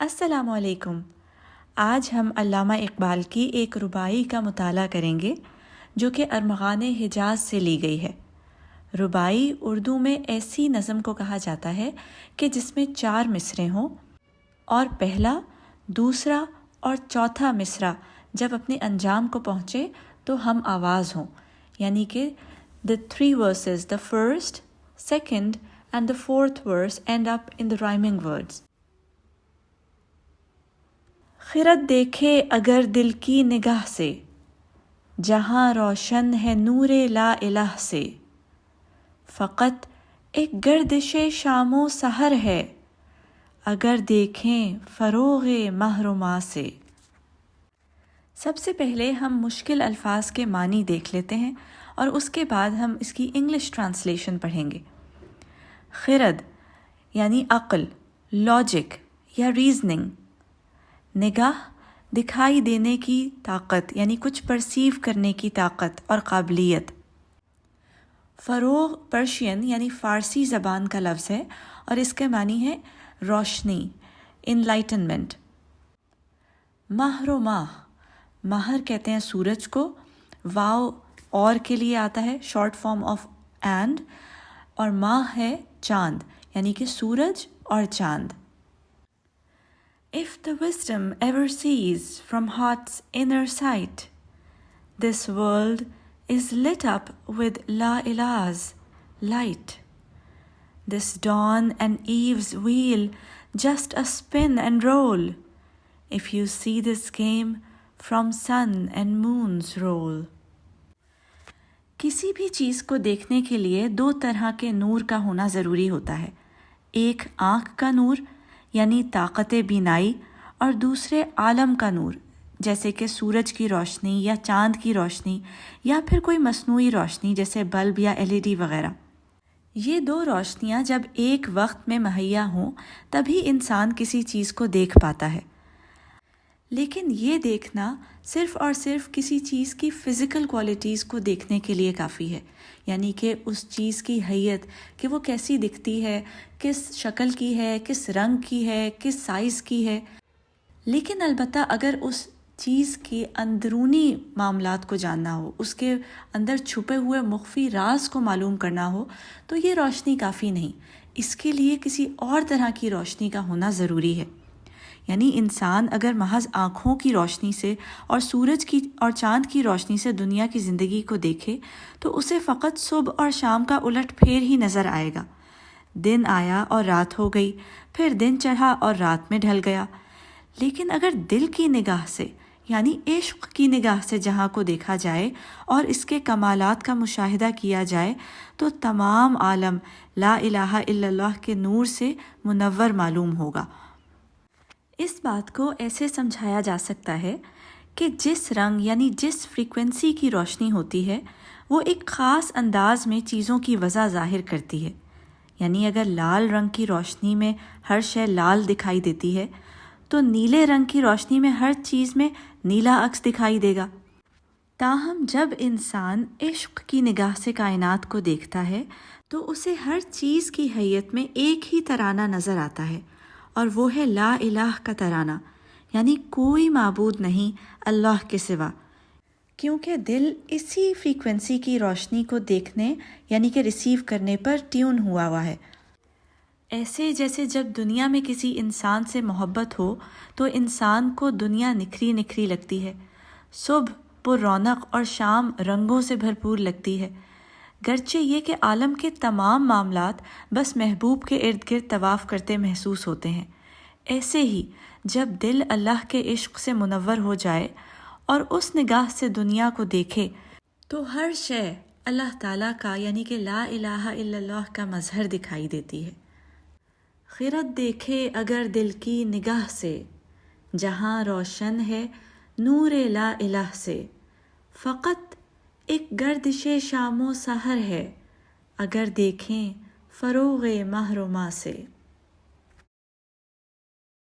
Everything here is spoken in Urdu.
السلام علیکم۔ آج ہم علامہ اقبال کی ایک رباعی کا مطالعہ کریں گے جو کہ ارمغان حجاز سے لی گئی ہے۔ رباعی اردو میں ایسی نظم کو کہا جاتا ہے کہ جس میں 4 مصرعے ہوں اور پہلا، دوسرا اور چوتھا مصرع جب اپنے انجام کو پہنچے تو ہم آواز ہوں، یعنی کہ the 3 verses, the first, second and the 4th verse end up in the rhyming words. خرد دیکھے اگر دل کی نگاہ سے، جہاں روشن ہے نور لا الہ سے، فقط ایک گردش شام و سحر ہے، اگر دیکھیں فروغ مہر و ماہ سے۔ سب سے پہلے ہم مشکل الفاظ کے معنی دیکھ لیتے ہیں اور اس کے بعد ہم اس کی انگلش ٹرانسلیشن پڑھیں گے۔ خرد یعنی عقل، لاجک یا ریزننگ۔ نگاہ دکھائی دینے کی طاقت یعنی کچھ پرسیو کرنے کی طاقت اور قابلیت۔ فروغ پرشین یعنی فارسی زبان کا لفظ ہے اور اس کے معنی ہے روشنی، انلائٹنمنٹ۔ مہر و ماہ، مہر کہتے ہیں سورج کو، واو اور کے لیے آتا ہے شارٹ فارم آف اینڈ، اور ماہ ہے چاند یعنی کہ سورج اور چاند۔ If the wisdom ever sees from heart's inner sight, this world is lit up with La Ilah's light. This dawn and eve's wheel just a spin and roll, if you see this game from sun and moon's roll. کسی بھی چیز کو دیکھنے کے لیے 2 طرح کے نور کا ہونا ضروری ہوتا ہے، ایک آنکھ کا نور یعنی طاقت بینائی، اور دوسرے عالم کا نور جیسے کہ سورج کی روشنی یا چاند کی روشنی یا پھر کوئی مصنوعی روشنی جیسے بلب یا LED وغیرہ۔ یہ 2 روشنیاں جب ایک وقت میں مہیا ہوں تبھی انسان کسی چیز کو دیکھ پاتا ہے، لیکن یہ دیکھنا صرف اور صرف کسی چیز کی فزیکل کوالٹیز کو دیکھنے کے لیے کافی ہے، یعنی کہ اس چیز کی حیت کہ وہ کیسی دکھتی ہے، کس شکل کی ہے، کس رنگ کی ہے، کس سائز کی ہے۔ لیکن البتہ اگر اس چیز کے اندرونی معاملات کو جاننا ہو، اس کے اندر چھپے ہوئے مخفی راز کو معلوم کرنا ہو تو یہ روشنی کافی نہیں، اس کے لیے کسی اور طرح کی روشنی کا ہونا ضروری ہے۔ یعنی انسان اگر محض آنکھوں کی روشنی سے اور سورج کی اور چاند کی روشنی سے دنیا کی زندگی کو دیکھے تو اسے فقط صبح اور شام کا الٹ پھیر ہی نظر آئے گا۔ دن آیا اور رات ہو گئی، پھر دن چڑھا اور رات میں ڈھل گیا۔ لیکن اگر دل کی نگاہ سے یعنی عشق کی نگاہ سے جہاں کو دیکھا جائے اور اس کے کمالات کا مشاہدہ کیا جائے تو تمام عالم لا الہ الا اللہ کے نور سے منور معلوم ہوگا۔ اس بات کو ایسے سمجھایا جا سکتا ہے کہ جس رنگ یعنی جس فریکوینسی کی روشنی ہوتی ہے وہ ایک خاص انداز میں چیزوں کی وضع ظاہر کرتی ہے۔ یعنی اگر لال رنگ کی روشنی میں ہر شے لال دکھائی دیتی ہے تو نیلے رنگ کی روشنی میں ہر چیز میں نیلا عکس دکھائی دے گا۔ تاہم جب انسان عشق کی نگاہ سے کائنات کو دیکھتا ہے تو اسے ہر چیز کی حیت میں ایک ہی ترانہ نظر آتا ہے، اور وہ ہے لا الہ کا ترانہ، یعنی کوئی معبود نہیں اللہ کے سوا، کیونکہ دل اسی فریکوینسی کی روشنی کو دیکھنے یعنی کہ ریسیو کرنے پر ٹیون ہوا ہے۔ ایسے جیسے جب دنیا میں کسی انسان سے محبت ہو تو انسان کو دنیا نکھری نکھری لگتی ہے، صبح پر رونق اور شام رنگوں سے بھرپور لگتی ہے، گرچہ یہ کہ عالم کے تمام معاملات بس محبوب کے ارد گرد طواف کرتے محسوس ہوتے ہیں۔ ایسے ہی جب دل اللہ کے عشق سے منور ہو جائے اور اس نگاہ سے دنیا کو دیکھے تو ہر شے اللہ تعالیٰ کا یعنی کہ لا الہ الا اللہ کا مظہر دکھائی دیتی ہے۔ خرد دیکھے اگر دل کی نگاہ سے، جہاں روشن ہے نور لا الہ سے، فقط ایک گردش شام و سحر ہے، اگر دیکھیں فروغ مہر و ماہ سے۔